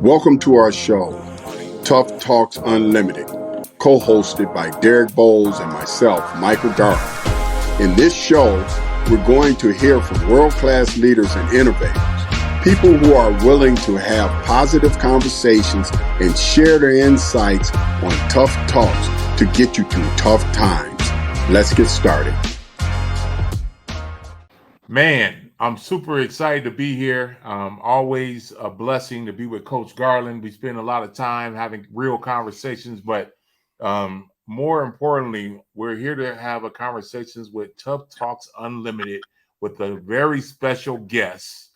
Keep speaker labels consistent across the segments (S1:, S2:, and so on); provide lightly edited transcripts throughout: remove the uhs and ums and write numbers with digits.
S1: Welcome to our show, Tough Talks Unlimited, co-hosted by Derek Bowles and myself, Michael Garth. In this show, we're going to hear from world-class leaders and innovators, people who are willing to have positive conversations and share their insights on tough talks to get you through tough times. Let's get started.
S2: Man, I'm super excited to be here. Always a blessing to be with Coach Garland. We spend a lot of time having real conversations, but more importantly, we're here to have a conversations with Tough Talks Unlimited with a very special guest,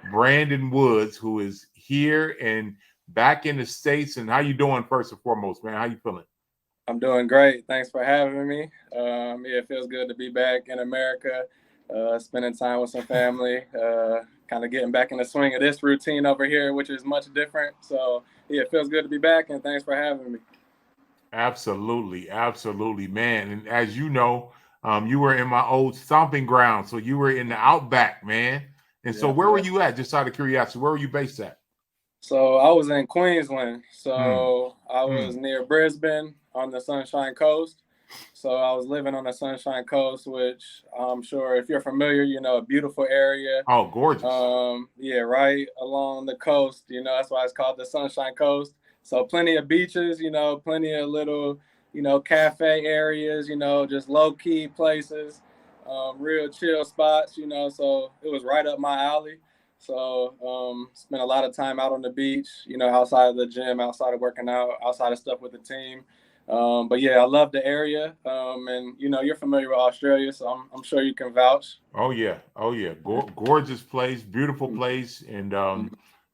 S2: Brandon Woods, who is here and back in the States. And how you doing, first and foremost, man? How you feeling?
S3: I'm doing great. Thanks for having me. It feels good to be back in America. Spending time with some family, kind of getting back in the swing of this routine over here, which is much different. So, it feels good to be back, and thanks for having me.
S2: Absolutely, man. And as you know, you were in my old stomping ground, so you were in the Outback, man. And so, where were you at? Just out of curiosity, where were you based at?
S3: So, I was in Queensland. So, I was near Brisbane on the Sunshine Coast. So I was living on the Sunshine Coast, which I'm sure if you're familiar, a beautiful area.
S2: Oh, gorgeous.
S3: Right along the coast, that's why it's called the Sunshine Coast. So plenty of beaches, plenty of little, cafe areas, just low key places, real chill spots, so it was right up my alley. So spent a lot of time out on the beach, outside of the gym, outside of working out, outside of stuff with the team. But I love the area, and you're familiar with Australia, so I'm sure you can vouch.
S2: Oh yeah, gorgeous place, beautiful place, and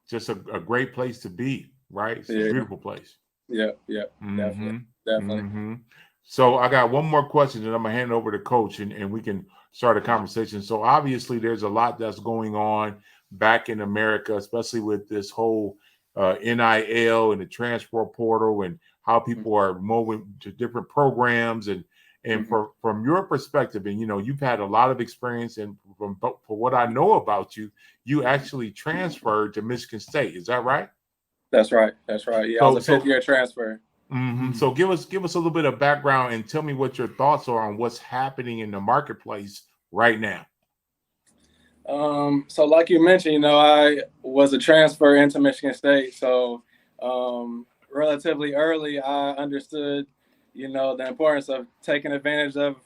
S2: just a great place to be. Right, it's a beautiful place.
S3: Yeah, definitely.
S2: Mm-hmm. So I got one more question, and I'm gonna hand it over to Coach, and we can start a conversation. So obviously, there's a lot that's going on back in America, especially with this whole NIL and the transfer portal and how people are moving to different programs and from your perspective, and you've had a lot of experience, and for what I know about you, you actually transferred to Michigan State. Is that right?
S3: That's right. Yeah, I was a fifth-year transfer.
S2: So give us a little bit of background and tell me what your thoughts are on what's happening in the marketplace right now.
S3: So like you mentioned, I was a transfer into Michigan State. So relatively early, I understood, the importance of taking advantage of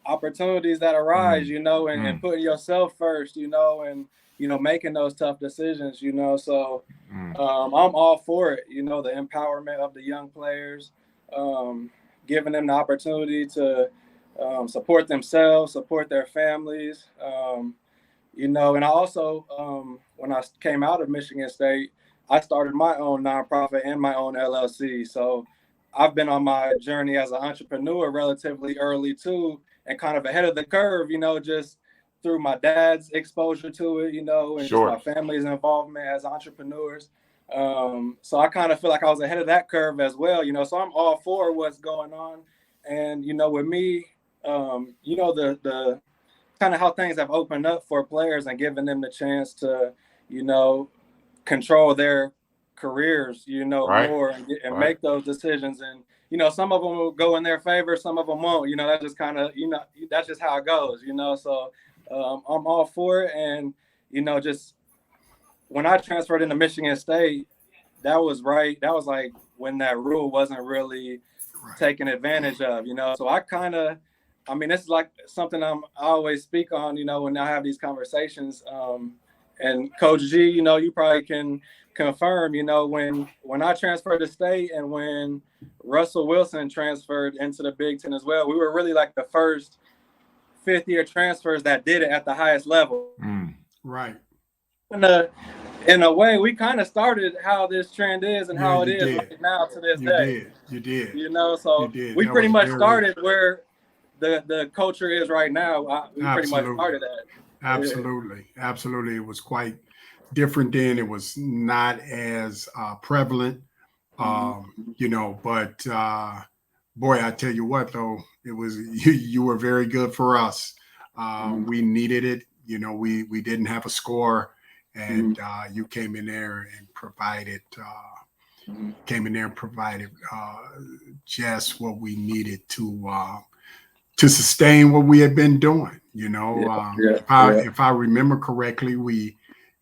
S3: opportunities that arise, and putting yourself first, and, making those tough decisions, So I'm all for it, the empowerment of the young players, giving them the opportunity to support themselves, support their families, and I also, when I came out of Michigan State, I started my own nonprofit and my own LLC. So I've been on my journey as an entrepreneur relatively early too, and kind of ahead of the curve, just through my dad's exposure to it, and just my family's involvement as entrepreneurs. So I kind of feel like I was ahead of that curve as well, so I'm all for what's going on. And, with me, the kind of how things have opened up for players and given them the chance to, control their careers, more and make those decisions. And, some of them will go in their favor, some of them won't, that's just kind of, that's just how it goes, so I'm all for it. And, just when I transferred into Michigan State, that was right. That was like when that rule wasn't really taken advantage of, so this is like something I always speak on, when I have these conversations. And Coach G, you probably can confirm, when I transferred to state and when Russell Wilson transferred into the Big Ten as well, we were really like the first fifth-year transfers that did it at the highest level.
S4: Right.
S3: In a way, we kind of started how this trend is and how it is right now to this day.
S4: You did.
S3: So we pretty much started where the culture is right now. We pretty much started that.
S4: Absolutely. It was quite different then. It was not as prevalent, but boy, I tell you what, though, it was you were very good for us. We needed it. We didn't have a score, and you came in there and provided just what we needed to sustain what we had been doing. If I remember correctly, we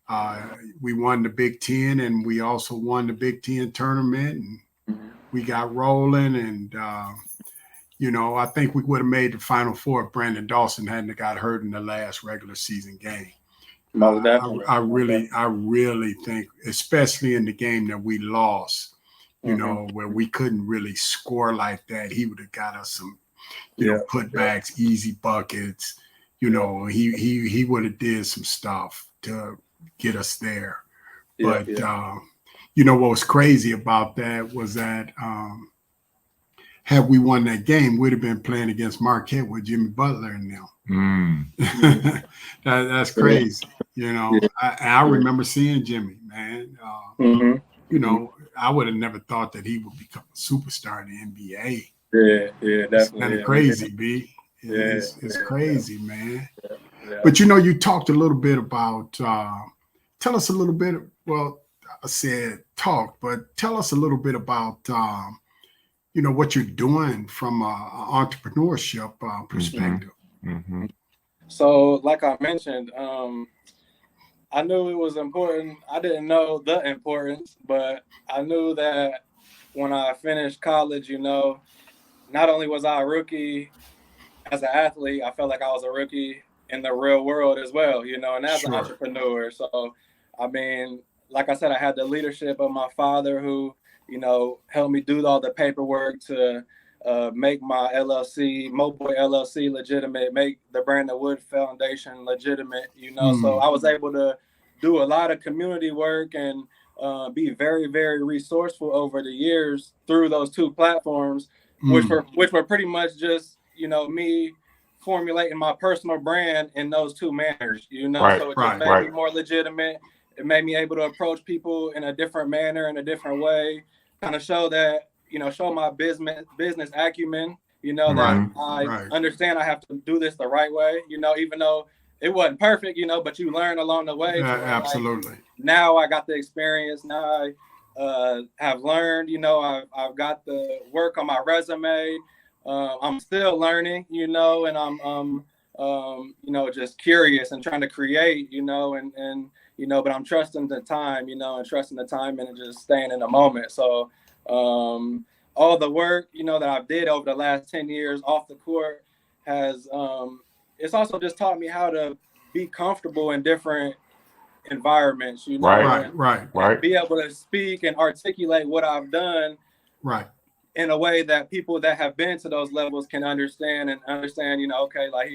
S4: won the Big Ten, and we also won the Big Ten tournament, and we got rolling. And I think we would have made the Final Four if Brandon Dawson hadn't got hurt in the last regular season game. I really think, especially in the game that we lost, where we couldn't really score like that, he would have got us some, putbacks, easy buckets. He would have did some stuff to get us there. But what was crazy about that was that had we won that game, we'd have been playing against Marquette with Jimmy Butler and them. That's crazy. I remember seeing Jimmy, man. I would have never thought that he would become a superstar in the NBA.
S3: Yeah, definitely.
S4: It's kind of crazy, B. It's crazy, man. But you talked a little bit about. Tell us a little bit. Well, I said talk, but tell us a little bit about what you're doing from an entrepreneurship perspective.
S3: So, like I mentioned, I knew it was important. I didn't know the importance, but I knew that when I finished college, not only was I a rookie as an athlete, I felt like I was a rookie in the real world as well, and as an entrepreneur. So, I mean, like I said, I had the leadership of my father who, helped me do all the paperwork to make my LLC, Moboy LLC, legitimate, make the Brandon Wood Foundation legitimate, So I was able to do a lot of community work and be very, very resourceful over the years through those two platforms, which were pretty much just, me formulating my personal brand in those two manners, So it just made me more legitimate. It made me able to approach people in a different manner, in a different way, kind of show that, show my business acumen, that I understand I have to do this the right way, even though it wasn't perfect, but you learn along the way.
S4: Absolutely.
S3: Like, now I got the experience. Now I have learned, I've got the work on my resume. I'm still learning, and I'm just curious and trying to create, but I'm trusting the time, and trusting the time and just staying in the moment. So all the work, that I've did over the last 10 years off the court has, it's also just taught me how to be comfortable in different environments,
S4: Right.
S3: Be able to speak and articulate what I've done.
S4: Right.
S3: In a way that people that have been to those levels can understand, okay, like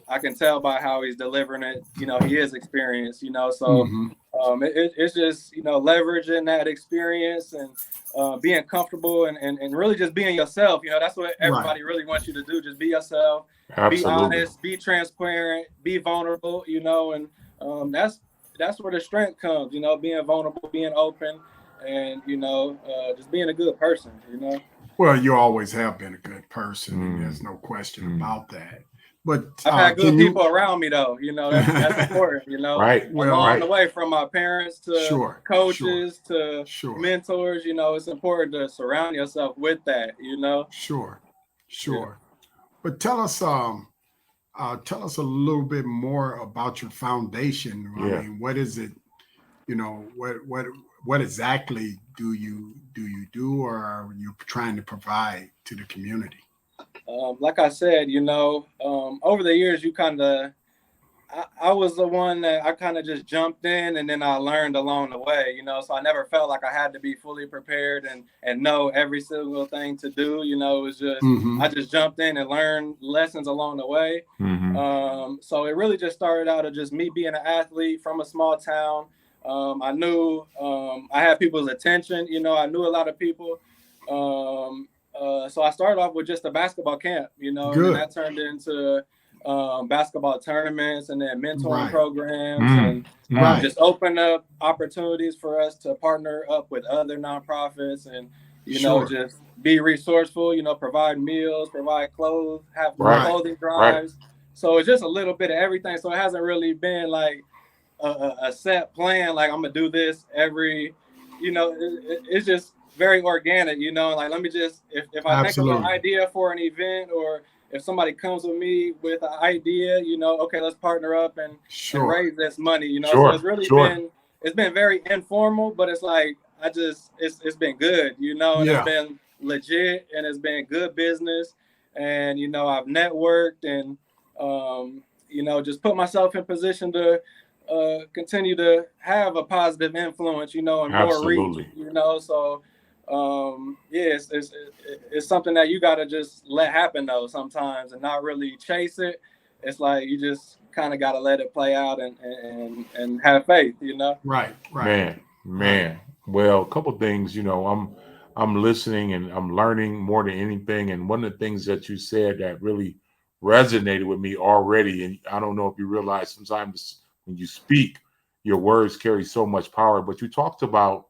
S3: I can tell by how he's delivering it, he is experienced, so it's just, leveraging that experience and being comfortable and really just being yourself, that's what everybody really wants you to do. Just be yourself, Be honest, be transparent, be vulnerable, and that's where the strength comes, being vulnerable, being open, and, just being a good person,
S4: Well, you always have been a good person, and there's no question about that. But
S3: I've had good people around me, though. That's important.
S2: Right.
S4: Well,
S3: along the way, from my parents to coaches to mentors. It's important to surround yourself with that.
S4: Sure. But tell us a little bit more about your foundation. I mean, what is it? What exactly do you do, or are you trying to provide to the community?
S3: Like I said, over the years, I was the one that I kind of just jumped in, and then I learned along the way, so I never felt like I had to be fully prepared and know every single thing to do. It was just, I just jumped in and learned lessons along the way. So it really just started out of just me being an athlete from a small town. I knew I had people's attention, I knew a lot of people. So I started off with just a basketball camp, and then that turned into basketball tournaments and then mentoring programs and just open up opportunities for us to partner up with other nonprofits and, just be resourceful, provide meals, provide clothes, have clothing drives. So it's just a little bit of everything. So it hasn't really been like a set plan. Like I'm gonna do this every, it's just very organic. Like let me just if I think of an idea for an event, or if somebody comes with me with an idea, okay, let's partner up and raise this money. So it's really been very informal, but it's like it's been good, and it's been legit, and it's been good business, and I've networked and just put myself in position to continue to have a positive influence, and more reach, so it's something that you got to just let happen though sometimes, and not really chase it. It's like you just kind of got to let it play out and have faith,
S4: Right.
S2: Man. Well, a couple things, I'm listening and I'm learning more than anything. And one of the things that you said that really resonated with me already, and I don't know if you realize sometimes when you speak, your words carry so much power, but you talked about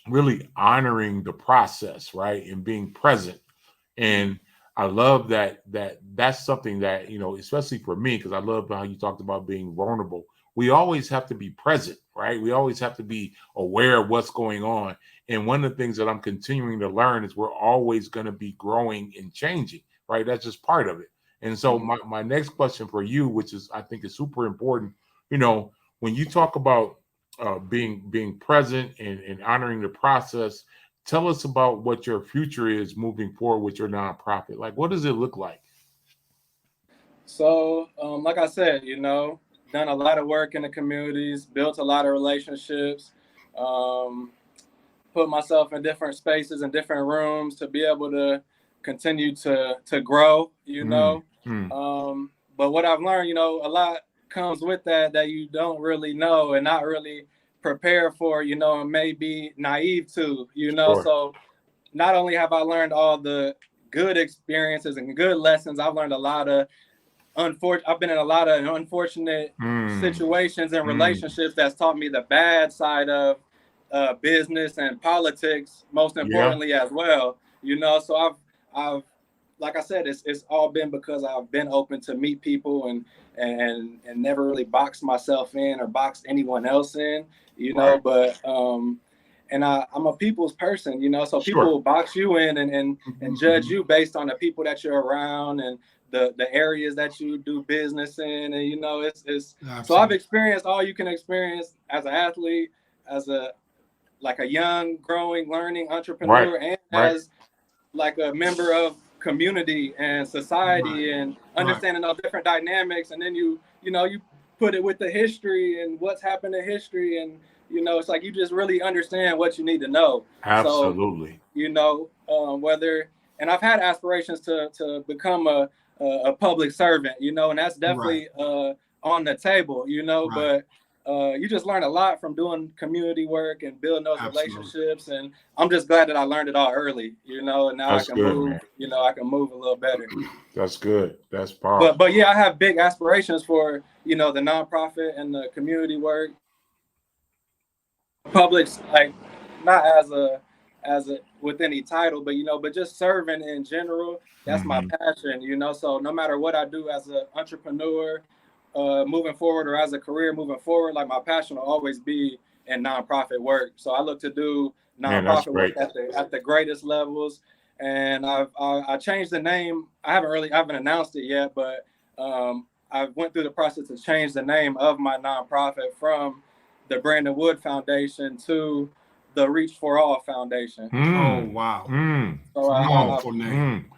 S2: really honoring the process, right? And being present. And I love that's something that, especially for me, because I love how you talked about being vulnerable. We always have to be present, right? We always have to be aware of what's going on. And one of the things that I'm continuing to learn is we're always going to be growing and changing, right? That's just part of it. And so my next question for you, which is, I think is super important, when you talk about being present and honoring the process, tell us about what your future is moving forward with your nonprofit. Like, what does it look like?
S3: So, like I said, done a lot of work in the communities, built a lot of relationships, put myself in different spaces and different rooms to be able to continue to grow, but what I've learned, a lot comes with that you don't really know and not really prepare for, and may be naive to, so not only have I learned all the good experiences and good lessons, I've learned a lot of I've been in a lot of unfortunate situations and relationships that's taught me the bad side of business and politics, most importantly as well. So I've like I said, it's all been because I've been open to meet people and never really boxed myself in or boxed anyone else in, right. But and I'm a people's person, so people will box you in and judge you based on the people that you're around and the areas that you do business in, and it's so I've experienced all you can experience as an athlete, as a young, growing, learning entrepreneur, and as like a member of community and society, and understanding all different dynamics, and then you put it with the history and what's happened in history, and it's like you just really understand what you need to know.
S2: Absolutely.
S3: So, whether, and I've had aspirations to become a public servant, and that's definitely on the table, but you just learn a lot from doing community work and building those relationships, and I'm just glad that I learned it all early, and now that's I can move, man. I can move a little better.
S2: That's good. That's powerful.
S3: But yeah, I have big aspirations for the nonprofit and the community work. Public's like not as a with any title, but but just serving in general, that's my passion, so no matter what I do as an entrepreneur moving forward, or as a career moving forward, like my passion will always be in nonprofit work. So I look to do nonprofit work at the greatest levels. And I changed the name. I haven't announced it yet, but I went through the process to change the name of my nonprofit from the Brandon Wood Foundation to the Reach for All Foundation.
S4: Oh, wow.
S3: So
S4: powerful name.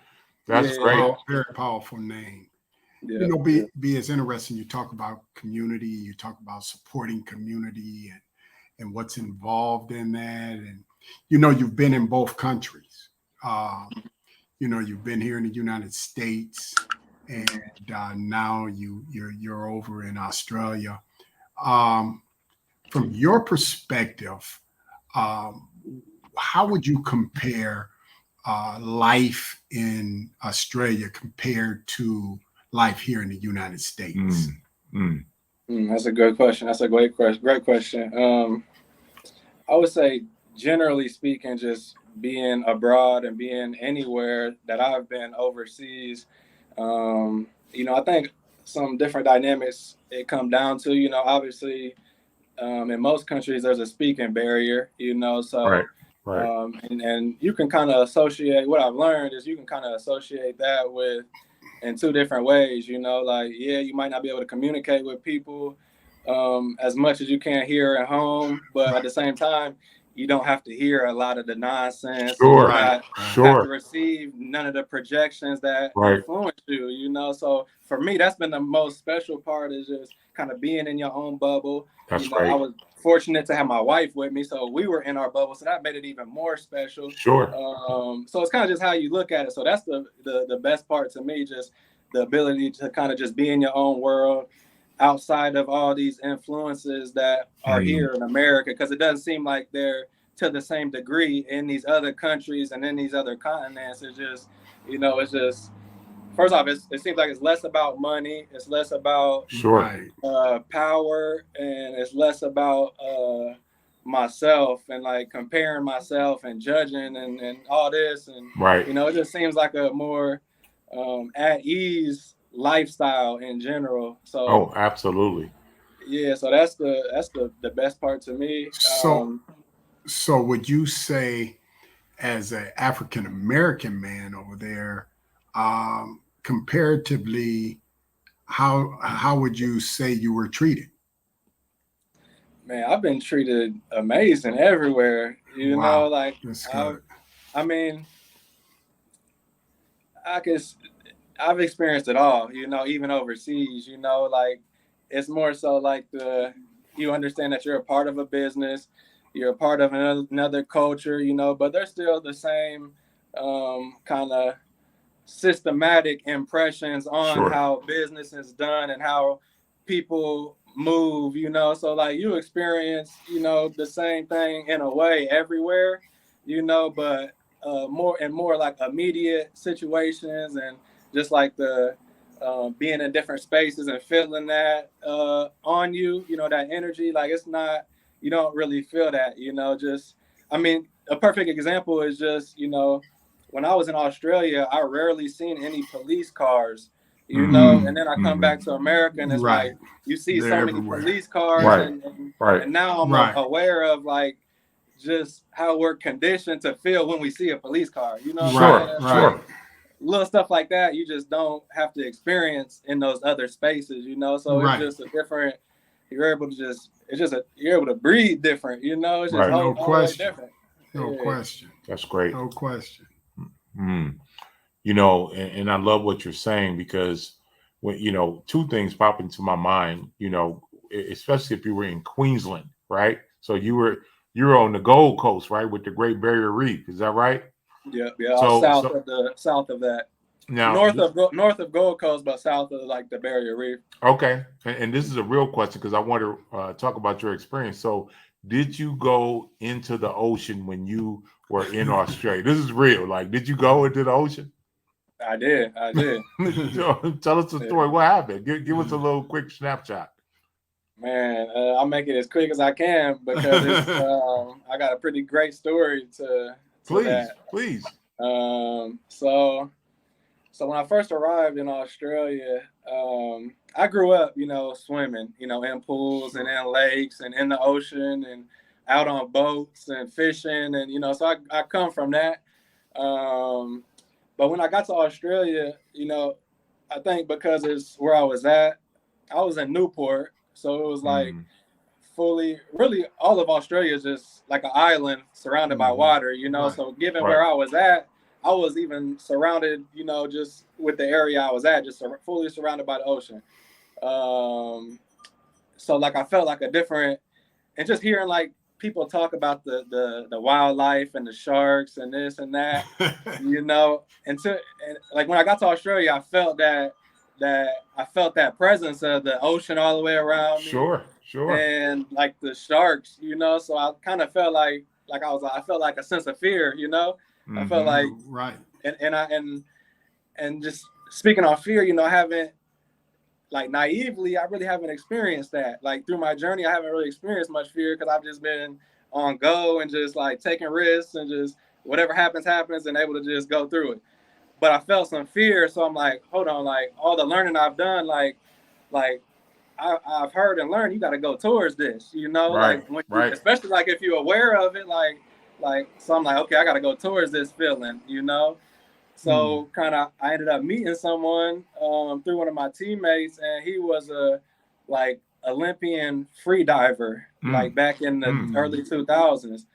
S2: That's great.
S4: Very powerful name.
S3: Yeah.
S4: Be as interesting. You talk about community, you talk about supporting community and what's involved in that. And, you've been in both countries. You've been here in the United States, and now you're over in Australia. From your perspective, how would you compare life in Australia compared to life here in the United States?
S3: That's a good question. That's a great question. I would say, generally speaking, just being abroad and being anywhere that I've been overseas, I think some different dynamics it come down to. You know, obviously, in most countries there's a speaking barrier. You know, so
S2: right.
S3: And you can kind of associate. What I've learned is you can kind of associate that with in two different ways. You know, like you might not be able to communicate with people as much as you can here at home, but at the same time, you don't have to hear a lot of the nonsense.
S2: Sure,
S3: You not have to receive none of the projections that influence you, you know. So for me, that's been the most special part, is just kind of being in your own bubble.
S2: That's
S3: I was fortunate to have my wife with me, so we were in our bubble, so that made it even more special.
S2: Sure.
S3: So it's kind of just how you look at it. So that's the best part to me, just the ability to kind of just be in your own world, outside of all these influences that are here in America, because it doesn't seem like they're to the same degree in these other countries and in these other continents. It's just, you know, it's just, first off, it seems like it's less about money, it's less about power, and it's less about myself and like comparing myself and judging and all this, and you know, it just seems like a more at ease lifestyle in general. So
S2: absolutely,
S3: so that's the best part to me.
S4: So would you say, as an African American man over there, comparatively, how would you say you were treated?
S3: Man, I've been treated amazing everywhere. You know, like I mean, I've experienced it all, you know, even overseas. You know, like it's more so like you understand that you're a part of a business, you're a part of another culture, you know, but they're still the same kind of systematic impressions on how business is done and how people move, you know. So like you experience, you know, the same thing in a way everywhere, you know, but more like immediate situations, and just like the being in different spaces and feeling that on you, you know, that energy. Like it's not, you don't really feel that, you know. Just, I mean, a perfect example is just, you know, when I was in Australia, I rarely seen any police cars, you know, and then I come back to America and it's like you see so many police cars, and now I'm aware of like just how we're conditioned to feel when we see a police car, you know. Like, little stuff like that you just don't have to experience in those other spaces, you know. So it's just a different, you're able to breathe different, you know. It's just
S4: no question.
S3: Different.
S4: No question.
S2: That's great.
S4: No question.
S2: You know, and I love what you're saying, because when, you know, two things pop into my mind, you know, especially if you were in Queensland, right? So you're on the Gold Coast, right, with the Great Barrier Reef. Is that right?
S3: Yeah. So, south of that. Now north of Gold Coast, but south of like the Barrier Reef.
S2: Okay, and this is a real question because I want to talk about your experience. So, did you go into the ocean when you were in Australia? This is real. Like, did you go into the ocean?
S3: I did.
S2: Tell us the story. What happened? Give us a little quick snapshot.
S3: Man, I'll make it as quick as I can because it's, I got a pretty great story to
S2: Please.
S3: So when I first arrived in Australia, I grew up, you know, swimming, you know, in pools and in lakes and in the ocean and out on boats and fishing, and you know, so I come from that. But when I got to Australia, you know, I think because it's where I was at, I was in Newport, so it was like really all of Australia is just like an island surrounded by water, you know. So given where I was at, I was even surrounded, you know, just with the area I was at, just fully surrounded by the ocean. So like I felt like a different, and just hearing like people talk about the wildlife and the sharks and this and that, you know, and like when I got to Australia, I felt that presence of the ocean all the way around me.
S2: Sure.
S3: And like the sharks, you know, so I kind of felt I felt like a sense of fear, you know. I felt like and just speaking on fear, you know, I haven't, like, naively, I really haven't experienced that. Like through my journey, I haven't really experienced much fear because I've just been on go and just like taking risks and just whatever happens and able to just go through it. But I felt some fear, so I'm like, hold on, like all the learning I've done, like like I've heard and learned you got to go towards this, you know,
S2: right,
S3: like when
S2: right.
S3: especially like if you're aware of it, like so I'm like, okay, I got to go towards this feeling, you know. So kind of I ended up meeting someone through one of my teammates, and he was a like Olympian free diver, like back in the early 2000s.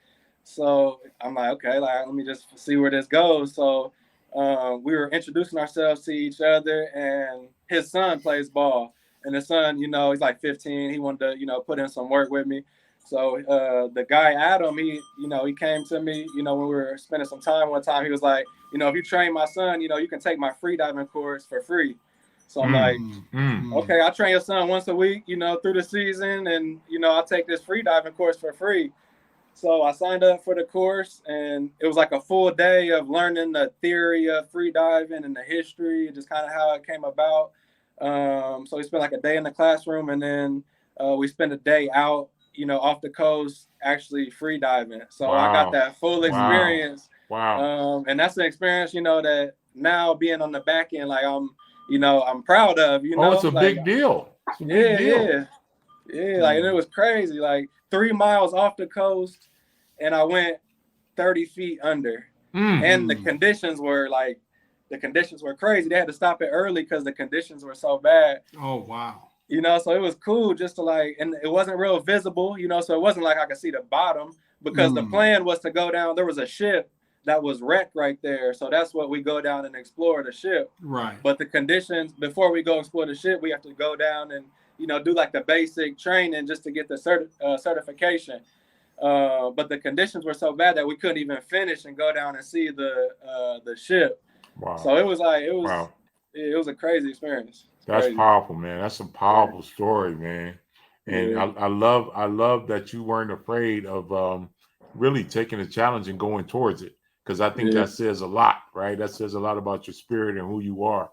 S3: So I'm like, okay, like let me just see where this goes. So we were introducing ourselves to each other, and his son plays ball. And his son, you know, he's like 15. He wanted to, you know, put in some work with me. So the guy Adam, he came to me, you know, when we were spending some time one time. He was like, you know, if you train my son, you know, you can take my free diving course for free. So I'm like, okay, I'll train your son once a week, you know, through the season, and you know, I'll take this free diving course for free. So I signed up for the course, and it was like a full day of learning the theory of free diving and the history, just kind of how it came about. So we spent like a day in the classroom, and then we spent a day out, you know, off the coast, actually free diving. So I got that full experience.
S2: Wow.
S3: And that's an experience, you know, that now being on the back end, like I'm proud of, you know.
S2: It's a
S3: like,
S2: big deal.
S3: Yeah. Like, and it was crazy. Like 3 miles off the coast, and I went 30 feet under. And the conditions were crazy. They had to stop it early because the conditions were so bad.
S4: Oh, wow.
S3: You know, so it was cool just to like, and it wasn't real visible, you know, so it wasn't like I could see the bottom, because the plan was to go down. There was a ship that was wrecked right there. So that's what we go down and explore the ship.
S4: Right.
S3: But the conditions, before we go explore the ship, we have to go down and, you know, do like the basic training just to get the certification. But the conditions were so bad that we couldn't even finish and go down and see the ship.
S2: Wow.
S3: So it was a crazy experience.
S2: That's
S3: crazy.
S2: Powerful, man. That's a powerful story, man. And I love that you weren't afraid of really taking a challenge and going towards it, because I think that says a lot, right? That says a lot about your spirit and who you are.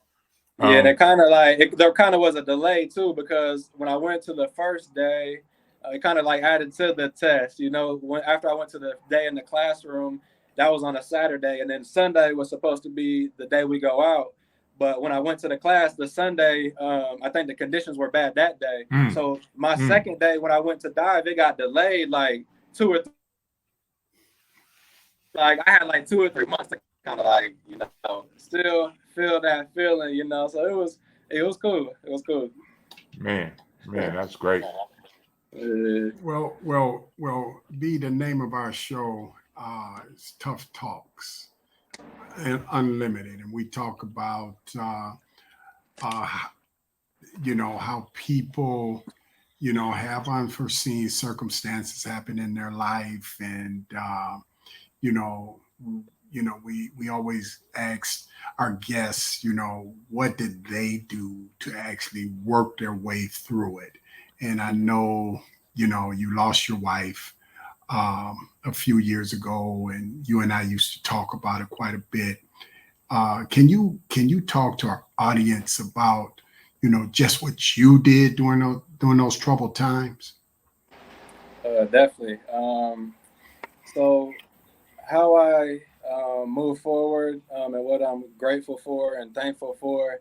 S3: And it kind of like there kind of was a delay too, because when I went to the first day, it kind of like added to the test. You know, after I went to the day in the classroom, that was on a Saturday, and then Sunday was supposed to be the day we go out. But when I went to the class, the Sunday, I think the conditions were bad that day. So my second day, when I went to dive, it got delayed like 2 or 3. Like I had like 2 or 3 months to kind of like, you know, still feel that feeling, you know. So it was cool. It was cool.
S2: Man, that's great.
S4: Well, B, the name of our show is Tough Talks and Unlimited, and we talk about you know, how people, you know, have unforeseen circumstances happen in their life, and you know, we always ask our guests, you know, what did they do to actually work their way through it? And I know, you know, you lost your wife a few years ago, and you and I used to talk about it quite a bit. Can you talk to our audience about, you know, just what you did during those troubled times?
S3: Definitely. So how I move forward and what I'm grateful for and thankful for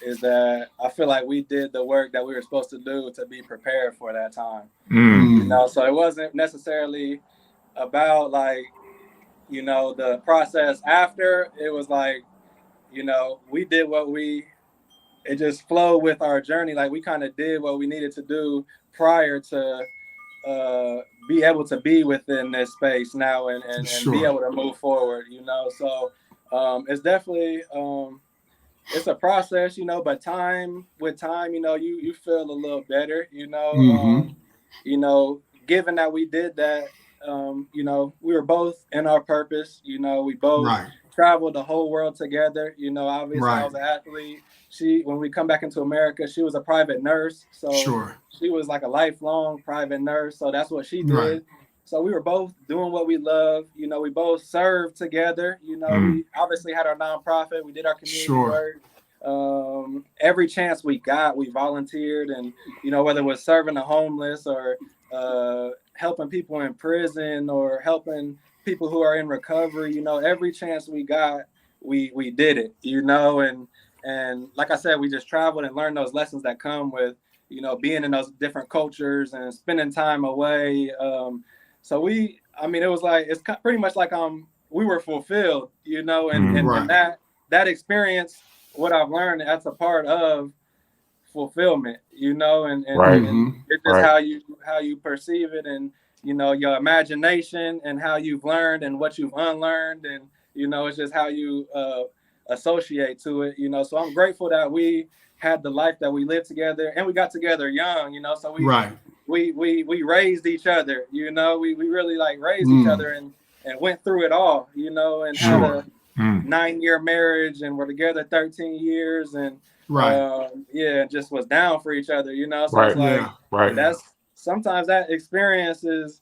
S3: is that I feel like we did the work that we were supposed to do to be prepared for that time. You know, so it wasn't necessarily about like, you know, the process after. It was like, you know, we did it just flowed with our journey. Like we kind of did what we needed to do prior to be able to be within this space now and be able to move forward, you know. So it's definitely it's a process, you know, but with time, you know, you feel a little better, you know. You know, given that we did that, you know, we were both in our purpose, you know, we both traveled the whole world together, you know. Obviously I was an athlete. When we come back into America, she was a private nurse. So she was like a lifelong private nurse. So that's what she did. So we were both doing what we love. You know, we both served together. You know, we obviously had our nonprofit. We did our community work. Every chance we got, we volunteered. And, you know, whether it was serving the homeless or helping people in prison or helping people who are in recovery, you know, every chance we got, we did it, you know. And like I said, we just traveled and learned those lessons that come with, you know, being in those different cultures and spending time away. So it was like, it's pretty much like we were fulfilled, you know, and that experience, what I've learned, that's a part of fulfillment, you know, and it's just how you perceive it, and you know, your imagination and how you've learned and what you've unlearned, and you know, it's just how you associate to it, you know. So I'm grateful that we had the life that we lived together, and we got together young, you know. So we raised each other, you know. We really like raised each other and went through it all, you know, and had a 9-year marriage, and we're together 13 years, and just was down for each other, you know. So it's like that's sometimes that experience is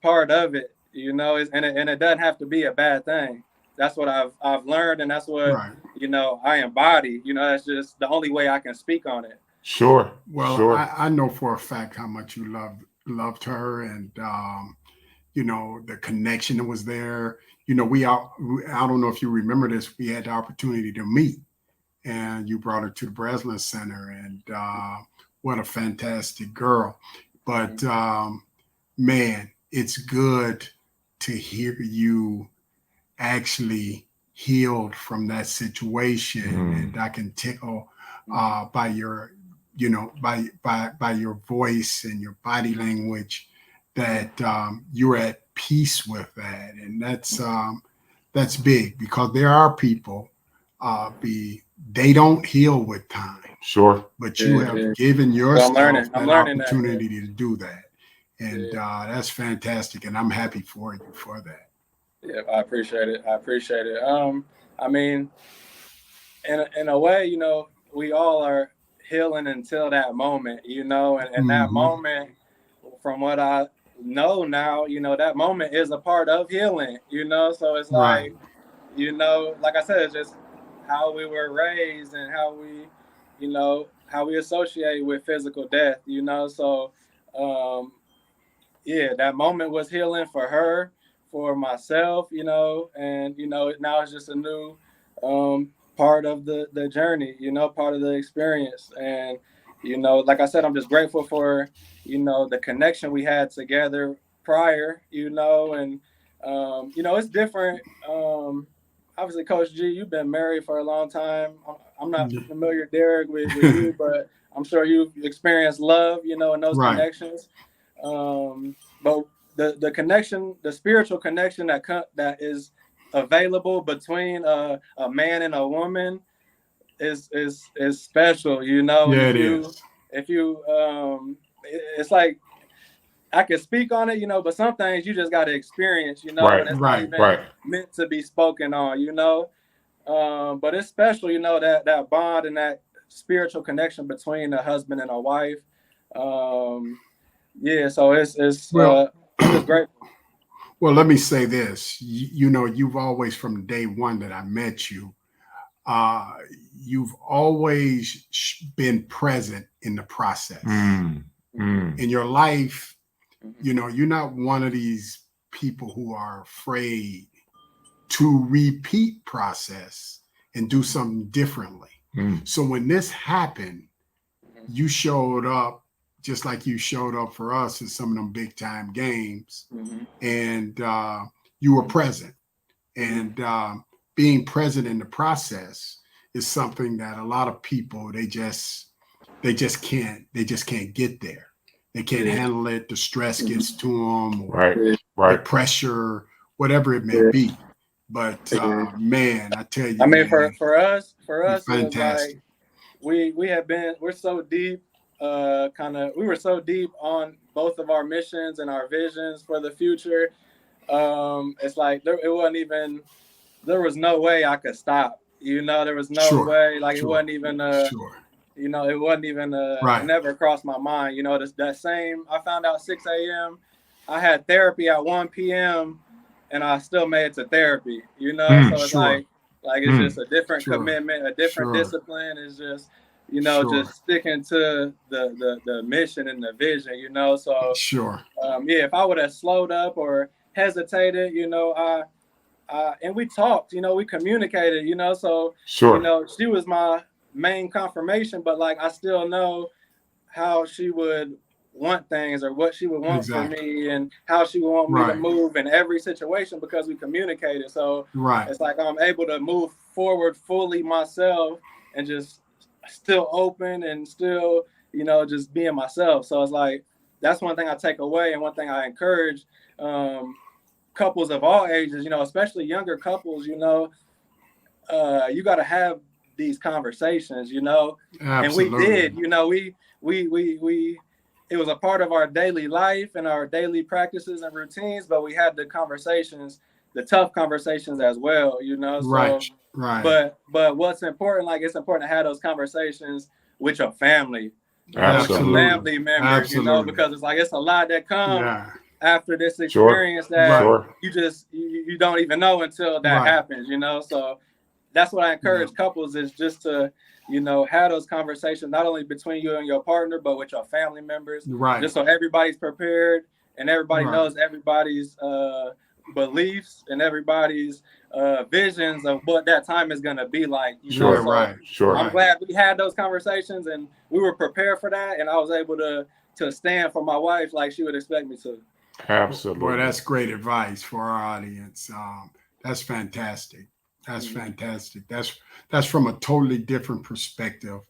S3: part of it, you know, and it doesn't have to be a bad thing. That's what I've learned, and that's what you know, I embody. You know, that's just the only way I can speak on it.
S2: Sure.
S4: Well, I know for a fact how much you loved her, and you know, the connection that was there. You know, I don't know if you remember this, we had the opportunity to meet, and you brought her to the Breslin Center, and what a fantastic girl. But man, it's good to hear you actually healed from that situation, and I can tell by your, you know, by your voice and your body language that you're at peace with that, and that's big, because there are people they don't heal with time.
S2: Sure.
S4: But you have given yourself that opportunity to do that, and that's fantastic, and I'm happy for you for that.
S3: Yeah, I appreciate it. I mean, in a way, you know, we all are healing until that moment, you know, and that moment, from what I know now, you know, that moment is a part of healing, you know. So it's like, you know, like I said, it's just how we were raised and how we, you know, how we associate with physical death, you know. So, that moment was healing for her, for myself, you know, and, you know, now it's just a new part of the journey, you know, part of the experience. And, you know, like I said, I'm just grateful for, you know, the connection we had together prior, you know, and, you know, it's different. Obviously, Coach G, you've been married for a long time. I'm not familiar, Derek, with you, but I'm sure you've experienced love, you know, in those connections. But the connection, the spiritual connection that is available between a man and a woman is special, you know.
S4: Yeah,
S3: if you it's like, I can speak on it, you know, but some things you just got to experience, you know, and it's not even meant to be spoken on, you know. But it's special, you know, that bond and that spiritual connection between a husband and a wife. So it's I'm just grateful.
S4: Well, let me say this. You know, you've always, from day one that I met you, you've always been present in the process. In your life, you know, you're not one of these people who are afraid to repeat process and do something differently. So when this happened, you showed up just like you showed up for us in some of them big time games, and you were present. And being present in the process is something that a lot of people, they just can't get there. They can't handle it. The stress gets to them, or the pressure, whatever it may be. But man, I tell you,
S3: I mean, for us,
S4: fantastic.
S3: It was like we're so deep. We were so deep on both of our missions and our visions for the future. It's like there was no way I could stop. You know, there was no way. Like it wasn't even you know, it wasn't even it never crossed my mind. You know, that same, I found out 6 a.m. I had therapy at 1 p.m. and I still made it to therapy. You know, so it's like it's just a different commitment, a different discipline. It's just, you know, just sticking to the mission and the vision, you know. So if I would have slowed up or hesitated, you know, and we talked, you know, we communicated, you know. So you know, she was my main confirmation, but like I still know how she would want things or what she would want from me and how she would want me to move in every situation because we communicated. So it's like I'm able to move forward fully myself and just still open and still, you know, just being myself. So it's like that's one thing I take away, and one thing I encourage couples of all ages, you know, especially younger couples, you know, you got to have these conversations, you know. Absolutely. And we did, you know, we it was a part of our daily life and our daily practices and routines, but we had the conversations, the tough conversations as well, you know. So, but what's important, like it's important to have those conversations with your family, with your family members, you know, because it's like it's a lot that comes after this experience that you just you don't even know until that happens, you know. So that's what I encourage couples is just to, you know, have those conversations not only between you and your partner, but with your family members, just so everybody's prepared and everybody knows everybody's beliefs and everybody's visions of what that time is going to be like. You know? So I'm glad we had those conversations and we were prepared for that, and I was able to stand for my wife like she would expect me to.
S2: Absolutely.
S4: Well, that's great advice for our audience. That's fantastic. That's fantastic. That's from a totally different perspective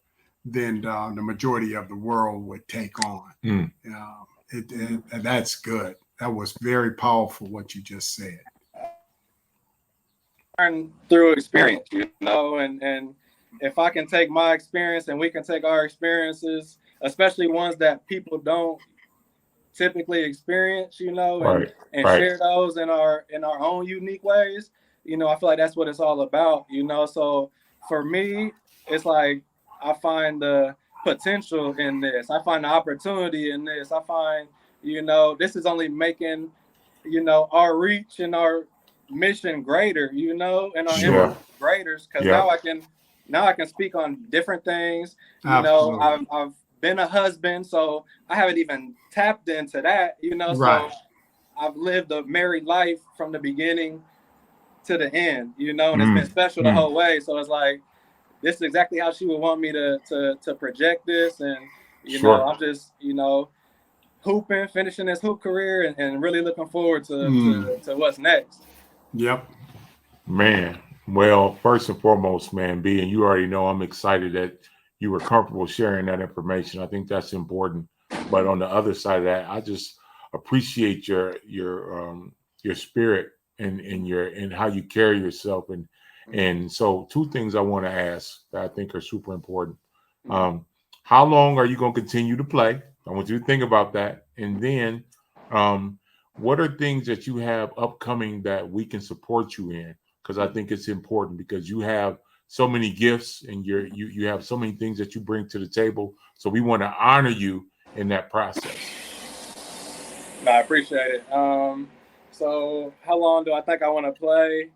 S4: than the majority of the world would take on. That's good. That was very powerful what you just said.
S3: Learn through experience, you know, and if I can take my experience and we can take our experiences, especially ones that people don't typically experience, you know, and share those in our own unique ways. You know, I feel like that's what it's all about, you know. So for me, it's like I find the potential in this. I find the opportunity in this. I find, you know, this is only making, you know, our reach and our mission greater, you know, and our influence greater. Because now I can speak on different things. You know, I've been a husband, so I haven't even tapped into that, you know. So I've lived a married life from the beginning to the end, you know, and it's been special the whole way. So it's like this is exactly how she would want me to project this, and you know, I'm just, you know, hooping, finishing this hoop career, and really looking forward to what's next.
S4: Yep,
S2: man. Well, first and foremost, man, B, and you already know I'm excited that you were comfortable sharing that information. I think that's important. But on the other side of that, I just appreciate your spirit and how you carry yourself, and so two things I want to ask that I think are super important. How long are you going to continue to play? I want you to think about that, and then what are things that you have upcoming that we can support you in? Because I think it's important, because you have so many gifts and you have so many things that you bring to the table. So we want to honor you in that process.
S3: No, I appreciate it. So how long do I think I want to play?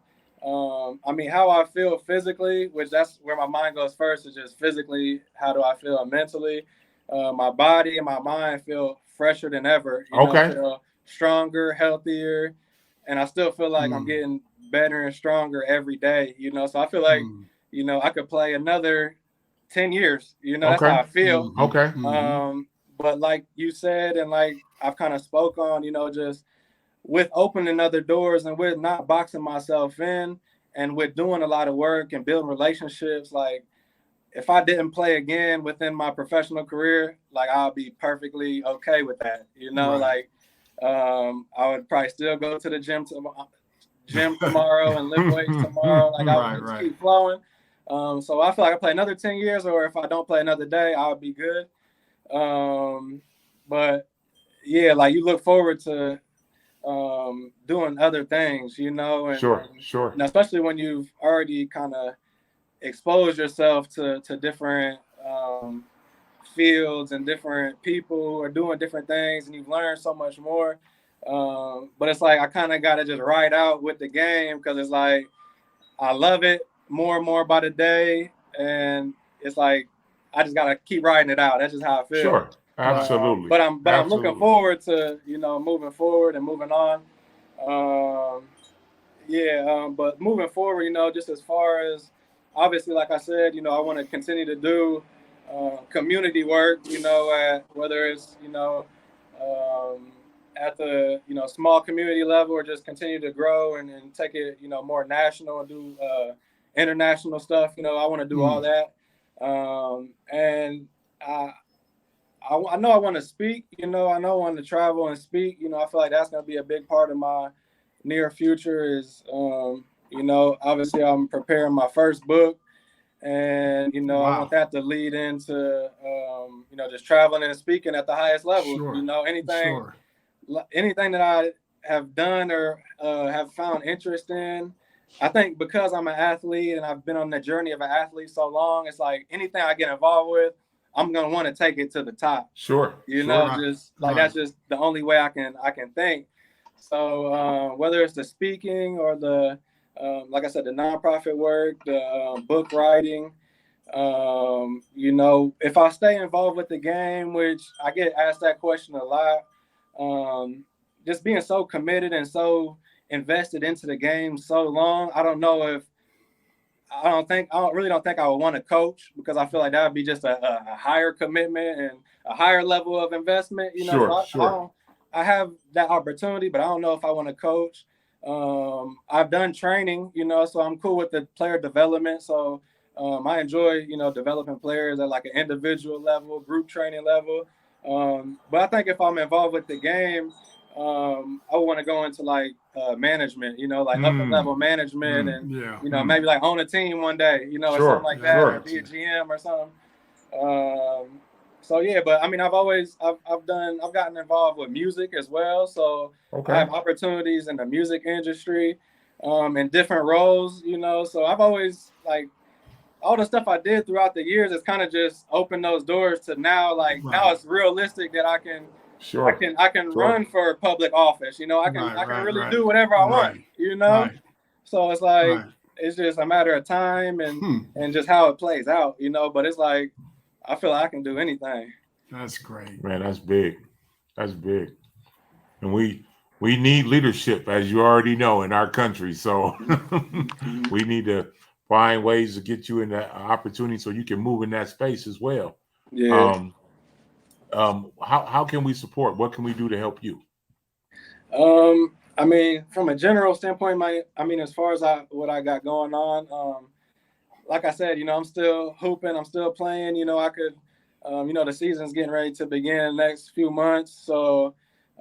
S3: I mean, how I feel physically, which that's where my mind goes first, is just physically, how do I feel mentally? My body and my mind feel fresher than ever. You know, feel stronger, healthier, and I still feel like I'm getting better and stronger every day, you know. So I feel like, you know, I could play another 10 years, you know. That's how I feel. But like you said, and like I've kind of spoke on, you know, just with opening other doors and with not boxing myself in and with doing a lot of work and building relationships, like if I didn't play again within my professional career, like I'll be perfectly okay with that, you know. Like I would probably still go to the gym tomorrow and lift weights tomorrow. Like I would just keep flowing. So I feel like I play another 10 years, or if I don't play another day, I'll be good. But yeah, like you look forward to doing other things, you know, and and especially when you've already kind of exposed yourself to different fields and different people who are doing different things, and you've learned so much more. But it's like I kind of got to just ride out with the game, because it's like I love it more and more by the day, and it's like I just got to keep riding it out. That's just how I feel.
S2: Sure, absolutely.
S3: But I'm looking forward to, you know, moving forward and moving on. But moving forward, you know, just as far as obviously, like I said, you know, I want to continue to do community work, you know, whether it's, you know, at the, you know, small community level, or just continue to grow and take it, you know, more national and do international stuff. You know, I want to do all that. And I know I want to speak, you know, I know I want to travel and speak. You know, I feel like that's going to be a big part of my near future is, you know, obviously I'm preparing my first book, and, you know, I want that to lead into, you know, just traveling and speaking at the highest level. You know, anything that I have done or have found interest in, I think because I'm an athlete and I've been on the journey of an athlete so long, it's like anything I get involved with, I'm gonna want to take it to the top. You know, just like that's just the only way I can think. So whether it's the speaking or the like I said, the nonprofit work, the book writing, you know, if I stay involved with the game, which I get asked that question a lot, just being so committed and so invested into the game so long, I don't know if I really don't think I would want to coach, because I feel like that would be just a higher commitment and a higher level of investment. You know, I have that opportunity, but I don't know if I want to coach. I've done training, you know, so I'm cool with the player development. So I enjoy, you know, developing players at like an individual level, group training level. But I think if I'm involved with the game, I want to go into like management, you know, like upper level management, and you know, maybe like own a team one day, you know, or something like that, or be a GM or something. So yeah, but I mean, I've gotten involved with music as well, so I have opportunities in the music industry, in different roles, you know. So I've always, like, all the stuff I did throughout the years has kind of just opened those doors to now, like now it's realistic that I can run for public office, you know. I can really do whatever I want, you know. So it's like it's just a matter of time and just how it plays out, you know. But it's like I feel like I can do anything.
S4: That's great,
S2: man. That's big. That's big. And we need leadership, as you already know, in our country. So we need to find ways to get you in that opportunity so you can move in that space as well.
S3: Yeah.
S2: How can we support? What can we do to help you?
S3: I mean, from a general standpoint, as far as what I got going on, like I said, you know, I'm still hooping, I'm still playing. You know, I could, you know, the season's getting ready to begin in the next few months, so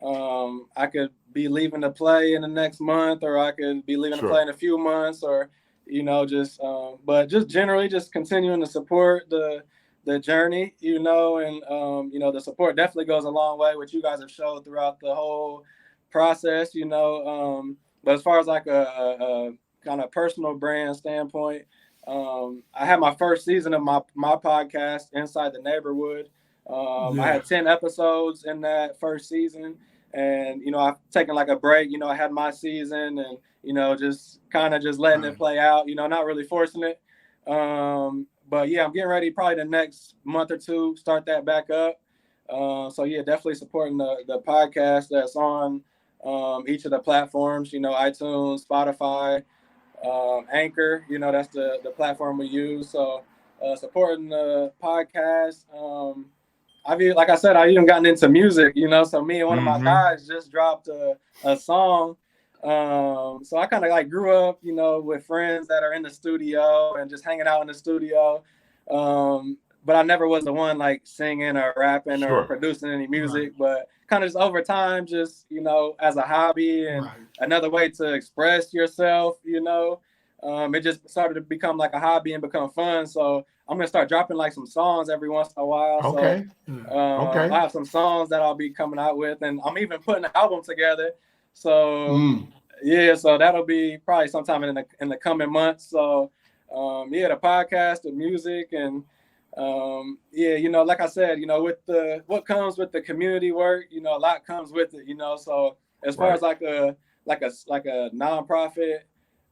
S3: I could be leaving to play in the next month, or I could be leaving to play in a few months, or, you know, just but just generally just continuing to support the journey, you know, and you know, the support definitely goes a long way, which you guys have showed throughout the whole process, you know. But as far as like a kind of personal brand standpoint, I had my first season of my podcast, Inside the Neighborhood. I had 10 episodes in that first season, and, you know, I've taken like a break. You know, I had my season, and, you know, just kind of just letting it play out, you know, not really forcing it. But yeah, I'm getting ready probably the next month or two, start that back up. So yeah, definitely supporting the podcast that's on each of the platforms, you know, iTunes, Spotify, Anchor, you know, that's the platform we use. So supporting the podcast. Like I said, I even gotten into music, you know, so me and one of my guys just dropped a song. So I kind of like grew up, you know, with friends that are in the studio and just hanging out in the studio. But I never was the one like singing or rapping or producing any music, but kind of just over time, just, you know, as a hobby and another way to express yourself, you know. It just started to become like a hobby and become fun. So I'm going to start dropping like some songs every once in a while.
S2: Okay.
S3: So I have some songs that I'll be coming out with, and I'm even putting an album together. So yeah, so that'll be probably sometime in the coming months. So yeah, the podcast, the music, and yeah, you know, like I said, you know, with what comes with the community work, you know, a lot comes with it, you know. So as far as like a nonprofit,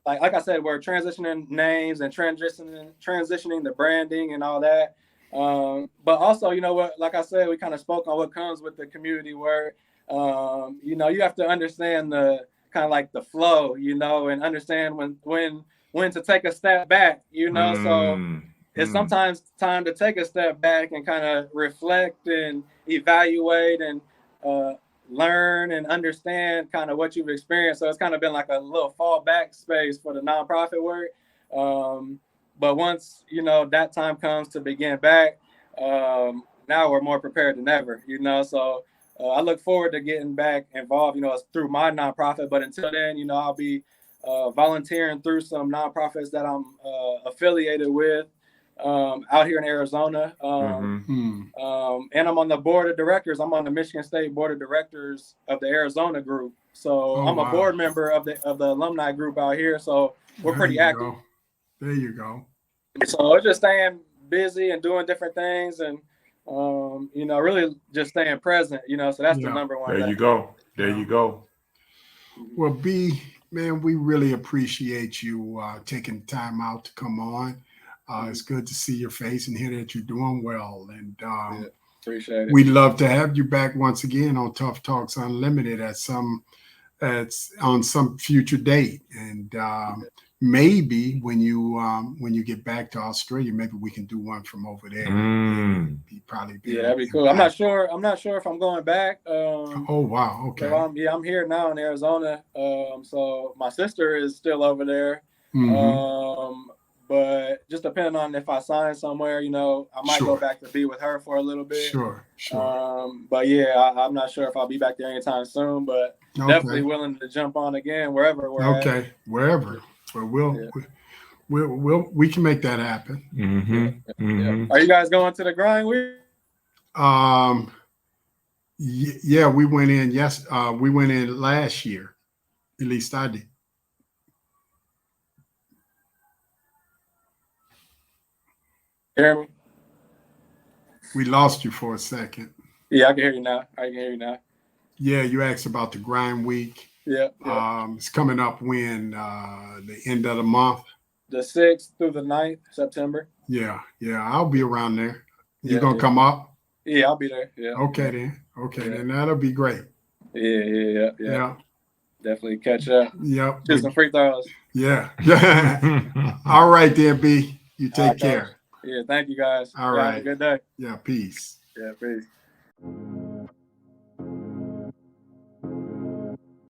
S3: like I said, we're transitioning names and transitioning the branding and all that. But also, you know what, like I said, we kind of spoke on what comes with the community work. You know, you have to understand the kind of like the flow, you know, and understand when when to take a step back, you know. So it's
S2: Mm.
S3: sometimes time to take a step back and kind of reflect and evaluate and learn and understand kind of what you've experienced. So it's kind of been like a little fallback space for the nonprofit work. But once, you know, that time comes to begin back, now we're more prepared than ever, you know. So I look forward to getting back involved, you know, through my nonprofit. But until then, you know, I'll be volunteering through some nonprofits that I'm affiliated with out here in Arizona. And I'm on the board of directors. I'm on the Michigan State board of directors of the Arizona group. So I'm a board member of the alumni group out here. So we're pretty active.
S4: There you go.
S3: So it's just staying busy and doing different things and, you know, really just staying present, you know, so that's the number one.
S2: There you go. There you go.
S4: Well, B, man, we really appreciate you taking time out to come on. It's good to see your face and hear that you're doing well. And
S3: appreciate it.
S4: We'd love to have you back once again on Tough Talks Unlimited on some future date. And maybe when you get back to Australia, maybe we can do one from over there.
S3: That'd be cool. I'm not sure if I'm going back.
S4: Oh wow, okay.
S3: So I'm here now in Arizona. So my sister is still over there. But just depending on if I sign somewhere, you know, I might go back to be with her for a little bit.
S4: Sure.
S3: But yeah, I'm not sure if I'll be back there anytime soon. But definitely willing to jump on again wherever we're at.
S4: Wherever. Well, we can make that happen.
S3: Are you guys going to the grind week?
S4: Yeah, we went in. Yes, we went in last year. At least I did.
S3: Hear me?
S4: We lost you for a second.
S3: Yeah, I can hear you now.
S4: Yeah, you asked about the grind week.
S3: Yeah.
S4: It's coming up when the end of the month.
S3: The 6th through the 9th, September.
S4: Yeah, I'll be around there. You gonna come up?
S3: Yeah, I'll be there. Yeah.
S4: Okay, then that'll be great.
S3: Yeah. Definitely catch up.
S4: Yep.
S3: Do some free throws.
S4: Yeah. All right, then, B. You take care.
S3: Yeah, thank you guys.
S4: All right.
S3: Have a good day.
S4: Yeah, peace.
S3: Yeah, peace.